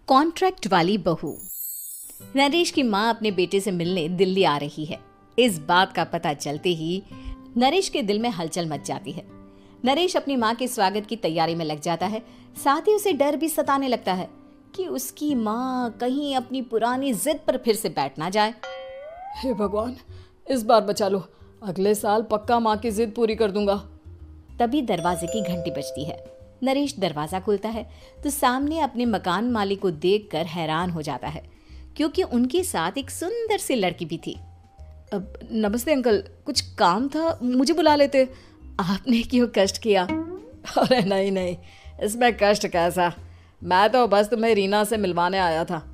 Contract वाली बहू। नरेश की माँ अपने बेटे से मिलने दिल्ली आ रही है। इस बात का पता चलते ही नरेश के दिल में हलचल मच जाती है। नरेश अपनी माँ के स्वागत की तैयारी में लग जाता है। साथ ही उसे डर भी सताने लगता है कि उसकी माँ कहीं अपनी पुरानी जिद पर फिर से बैठ ना जाए। हे भगवान, इस बार बचा लो, अगले साल पक्का माँ की जिद पूरी कर दूंगा। तभी दरवाजे की घंटी बजती है। नरेश दरवाजा खोलता है तो सामने अपने मकान मालिक को देखकर हैरान हो जाता है, क्योंकि उनके साथ एक सुंदर सी लड़की भी थी। अब नमस्ते अंकल, कुछ काम था, मुझे बुला लेते। आपने क्यों कष्ट किया? अरे नहीं नहीं, इसमें कष्ट कैसा, मैं तो बस तुम्हें रीना से मिलवाने आया था।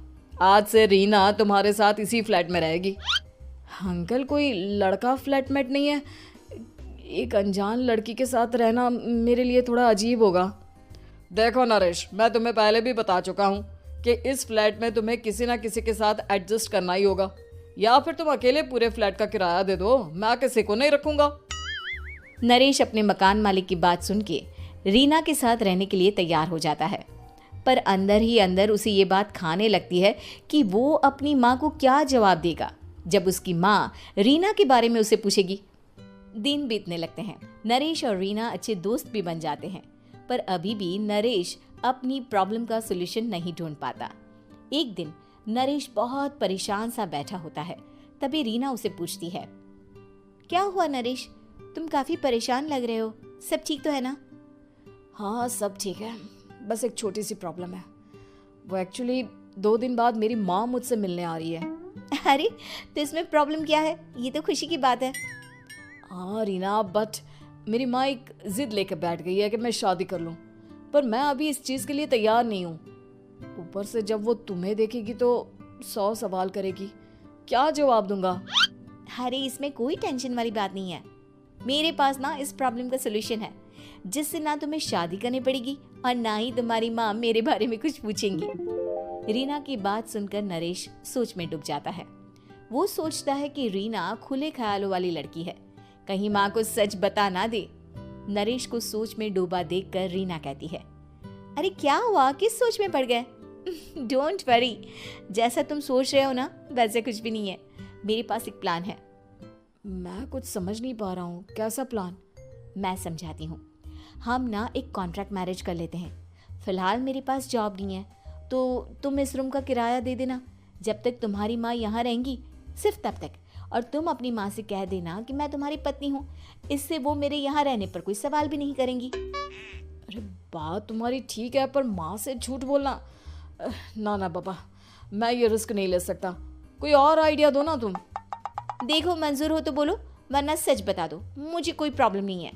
आज से रीना तुम्हारे साथ इसी फ्लैट में रहेगी। अंकल, कोई लड़का फ्लैटमेट नहीं है? एक अनजान लड़की के साथ रहना मेरे लिए थोड़ा अजीब होगा। देखो नरेश, मैं तुम्हें पहले भी बता चुका हूँ कि इस फ्लैट में तुम्हें किसी ना किसी के साथ एडजस्ट करना ही होगा, या फिर तुम अकेले पूरे फ्लैट का किराया दे दो, मैं किसी को नहीं रखूंगा। नरेश अपने मकान मालिक की बात सुन के रीना के साथ रहने के लिए तैयार हो जाता है, पर अंदर ही अंदर उसे ये बात खाने लगती है कि वो अपनी माँ को क्या जवाब देगा जब उसकी माँ रीना के बारे में उसे पूछेगी। दिन बीतने लगते हैं। नरेश और रीना अच्छे दोस्त भी बन जाते हैं, पर अभी भी नरेश अपनी प्रॉब्लम का सॉल्यूशन नहीं ढूंढ पाता। एक दिन नरेश बहुत परेशान सा बैठा होता है। तभी रीना उसे पूछती है, क्या हुआ नरेश, तुम काफी परेशान लग रहे हो, सब ठीक तो है ना? हाँ सब ठीक है, बस एक छोटी सी प्रॉब्लम है। वो एक्चुअली 2 दिन बाद मेरी माँ मुझसे मिलने आ रही है। अरे तो इसमें प्रॉब्लम क्या है, ये तो खुशी की बात है। हाँ रीना, बट मेरी माँ एक जिद लेकर बैठ गई है कि मैं शादी कर लूँ, पर मैं अभी इस चीज़ के लिए तैयार नहीं हूँ। ऊपर से जब वो तुम्हें देखेगी तो 100 सवाल करेगी, क्या जवाब दूंगा? अरे इसमें कोई टेंशन वाली बात नहीं है। मेरे पास ना इस प्रॉब्लम का सलूशन है, जिससे ना तुम्हें शादी करनी पड़ेगी और ना ही तुम्हारी माँ मेरे बारे में कुछ पूछेंगी। रीना की बात सुनकर नरेश सोच में डूब जाता है। वो सोचता है कि रीना खुले ख्यालों वाली लड़की है, कहीं माँ को सच बता ना दे। नरेश को सोच में डूबा देखकर रीना कहती है, अरे क्या हुआ, किस सोच में पड़ गए? डोंट वरी, जैसा तुम सोच रहे हो ना वैसे कुछ भी नहीं है। मेरे पास एक प्लान है। मैं कुछ समझ नहीं पा रहा हूँ, कैसा प्लान? मैं समझाती हूँ। हम ना एक कॉन्ट्रैक्ट मैरिज कर लेते हैं। फिलहाल मेरे पास जॉब नहीं है, तो तुम इस रूम का किराया दे देना जब तक तुम्हारी माँ यहाँ रहेंगी, सिर्फ तब तक। और तुम अपनी माँ से कह देना कि मैं तुम्हारी पत्नी हूँ, इससे वो मेरे यहाँ रहने पर कोई सवाल भी नहीं करेंगी। अरे बात तुम्हारी ठीक है, पर माँ से झूठ बोलना, ना ना बाबा, मैं ये रिस्क नहीं ले सकता। कोई और आइडिया दो ना तुम। देखो मंजूर हो तो बोलो, वरना सच बता दो, मुझे कोई प्रॉब्लम नहीं है।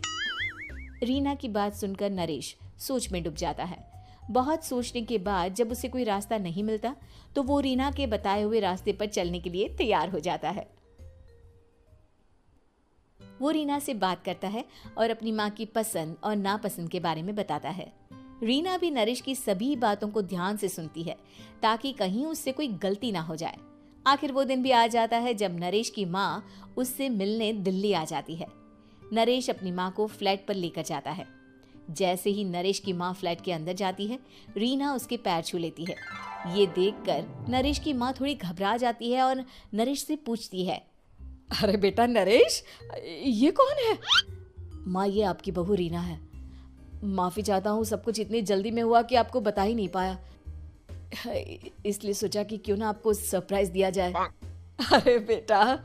रीना की बात सुनकर नरेश सोच में डूब जाता है। बहुत सोचने के बाद जब उसे कोई रास्ता नहीं मिलता तो वो रीना के बताए हुए रास्ते पर चलने के लिए तैयार हो जाता है। वो रीना से बात करता है और अपनी माँ की पसंद और नापसंद के बारे में बताता है। रीना भी नरेश की सभी बातों को ध्यान से सुनती है, ताकि कहीं उससे कोई गलती ना हो जाए। आखिर वो दिन भी आ जाता है जब नरेश की माँ उससे मिलने दिल्ली आ जाती है। नरेश अपनी माँ को फ्लैट पर लेकर जाता है। जैसे ही नरेश की माँ फ्लैट के अंदर जाती है, रीना उसके पैर छू लेती है। ये देखकर नरेश की माँ थोड़ी घबरा जाती है और नरेश से पूछती है, अरे बेटा नरेश, ये कौन है? माँ, ये आपकी बहू रीना है। माफ़ी चाहता हूँ, सब कुछ इतनी जल्दी में हुआ कि आपको बता ही नहीं पाया, इसलिए सोचा कि क्यों ना आपको सरप्राइज दिया जाए। अरे बेटा,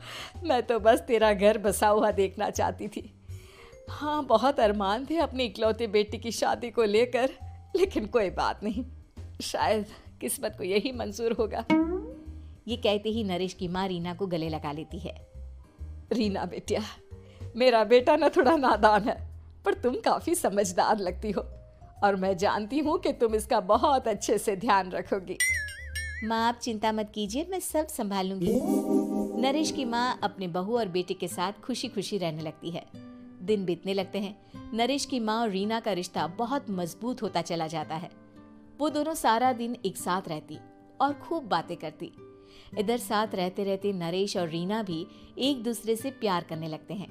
मैं तो बस तेरा घर बसा हुआ देखना चाहती थी। हाँ, बहुत अरमान थे अपनी इकलौते बेटी की शादी को लेकर, लेकिन कोई बात नहीं, शायद किस्मत को यही मंजूर होगा। ये कहते ही नरेश की माँ रीना को गले लगा लेती है। रीना बेटिया, मेरा बेटा ना थोड़ा नादान है, पर तुम काफ़ी समझदार लगती हो, और मैं जानती हूँ कि तुम इसका बहुत अच्छे से ध्यान रखोगी। माँ आप चिंता मत कीजिए, मैं सब संभाल लूंगी। नरेश की माँ अपने बहू और बेटे के साथ खुशी खुशी रहने लगती है। दिन बीतने लगते हैं। नरेश की माँ और रीना का रिश्ता बहुत मजबूत होता चला जाता है। वो दोनों सारा दिन एक साथ रहती और खूब बातें करती। इधर साथ रहते रहते नरेश और रीना भी एक दूसरे से प्यार करने लगते हैं।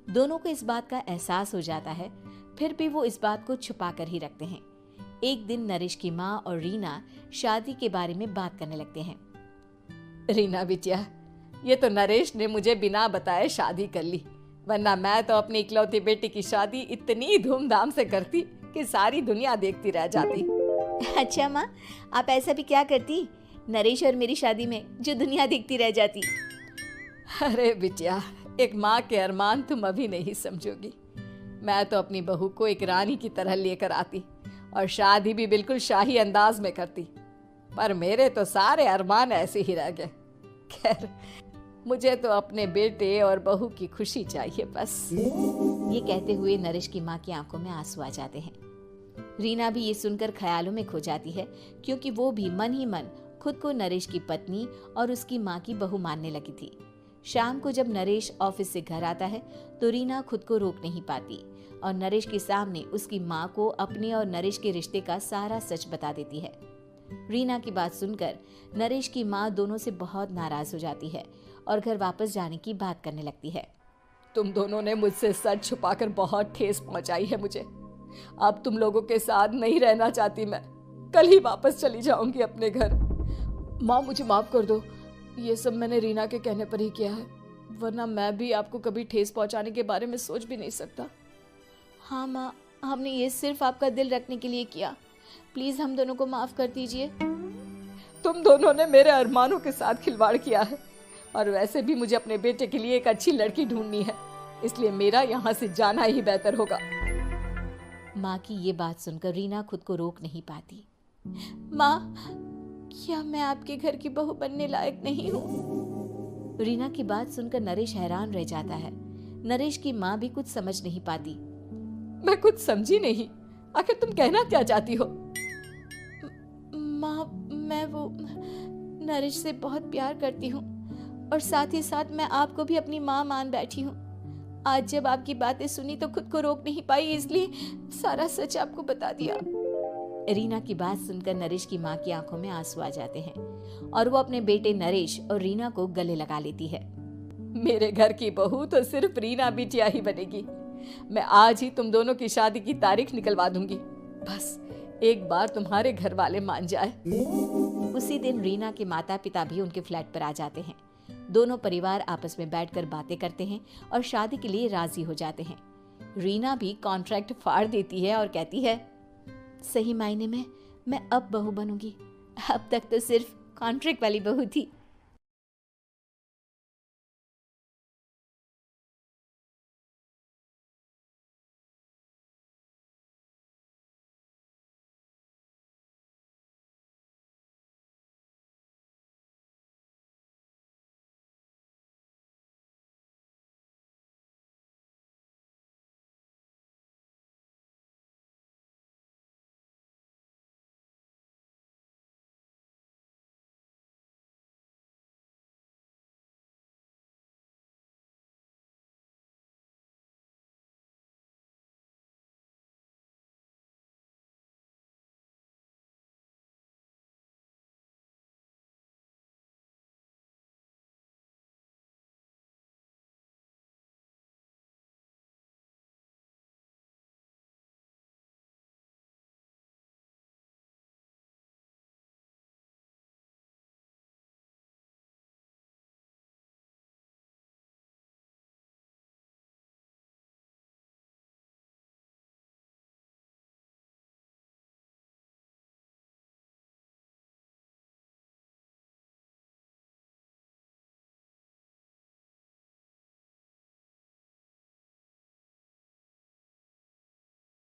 दोनों को इस बात का एहसास हो जाता है, फिर भी वो इस बात को छुपा कर ही रखते हैं, एक दिन नरेश की माँ और रीना शादी के बारे में बात करने लगते हैं। रीना बिटिया, ये तो नरेश ने मुझे बिना बताए शादी कर ली, वरना मैं तो अपनी इकलौती बेटी की शादी इतनी धूमधाम से करती कि सारी दुनिया देखती रह जाती। अच्छा माँ, आप ऐसा भी क्या करती नरेश और मेरी शादी में जो दुनिया देखती रह जाती? अरे बिटिया, एक माँ के अरमान तुम अभी नहीं समझोगी। मैं तो अपनी बहू को एक रानी की तरह लेकर आती और शादी भी बिल्कुल शाही अंदाज में करती, पर मेरे तो सारे अरमान ऐसे ही रह गए। खैर, मुझे तो अपने बेटे और बहू की खुशी चाहिए बस। ये कहते हुए नरेश की माँ की आंखों में आंसू आ जाते हैं। रीना भी ये सुनकर ख्यालों में खो जाती है, क्योंकि वो भी मन ही मन खुद को नरेश की पत्नी और उसकी माँ की बहू मानने लगी थी। शाम को जब नरेश ऑफिस से घर आता है तो रीना खुद को रोक नहीं पाती और नरेश के सामने उसकी माँ को अपने और नरेश के रिश्ते का सारा सच बता देती है। रीना की बात सुनकर नरेश की माँ दोनों से बहुत नाराज हो जाती है और घर वापस जाने की बात करने लगती है। तुम दोनों ने मुझसे सच छुपाकर बहुत ठेस पहुंचाई है मुझे। अब तुम लोगों के साथ नहीं रहना चाहती मैं, कल ही वापस चली जाऊंगी अपने घर। माँ, मुझे माफ कर दो, ये सब मैंने रीना के कहने पर ही किया है, वरना मैं भी आपको कभी ठेस पहुंचाने के बारे में सोच भी नहीं सकता। हाँ माँ, हमने ये सिर्फ आपका दिल रखने के लिए किया, प्लीज हम दोनों को माफ कर दीजिए। तुम दोनों ने मेरे अरमानों के साथ खिलवाड़ किया है, और वैसे भी मुझे अपने बेटे के लिए एक अच्छी लड़की ढूंढनी है, इसलिए मेरा यहाँ से जाना ही बेहतर होगा। माँ की ये बात सुनकर रीना खुद को रोक नहीं पाती। माँ, क्या मैं आपके घर की बहू बनने लायक नहीं हूँ? रीना की बात सुनकर नरेश हैरान रह जाता है। नरेश की माँ भी कुछ समझ नहीं पाती। मैं कुछ समझी नहीं, आखिर तुम कहना क्या चाहती हो? माँ, मैं वो नरेश से बहुत प्यार करती हूँ और साथ ही साथ मैं आपको भी अपनी माँ मान बैठी हूँ। आज जब आपकी बातें सुनी तो खुद को रोक नहीं पाई, इसलिए सारा सच आपको बता दिया। रीना की बात सुनकर नरेश की माँ की आंखों में आंसू आ जाते हैं और वो अपने बेटे नरेश और रीना को गले लगा लेती है। मेरे घर की बहू तो सिर्फ रीना बिटिया ही बनेगी। मैं आज ही तुम दोनों की शादी की तारीख निकलवा दूंगी, बस एक बार तुम्हारे घर वाले मान जाए। उसी दिन रीना के माता पिता भी उनके फ्लैट पर आ जाते हैं। दोनों परिवार आपस में बैठकर बातें करते हैं और शादी के लिए राजी हो जाते हैं। रीना भी कॉन्ट्रैक्ट फाड़ देती है और कहती है, सही मायने में मैं अब बहू बनूंगी, अब तक तो सिर्फ कॉन्ट्रैक्ट वाली बहू थी।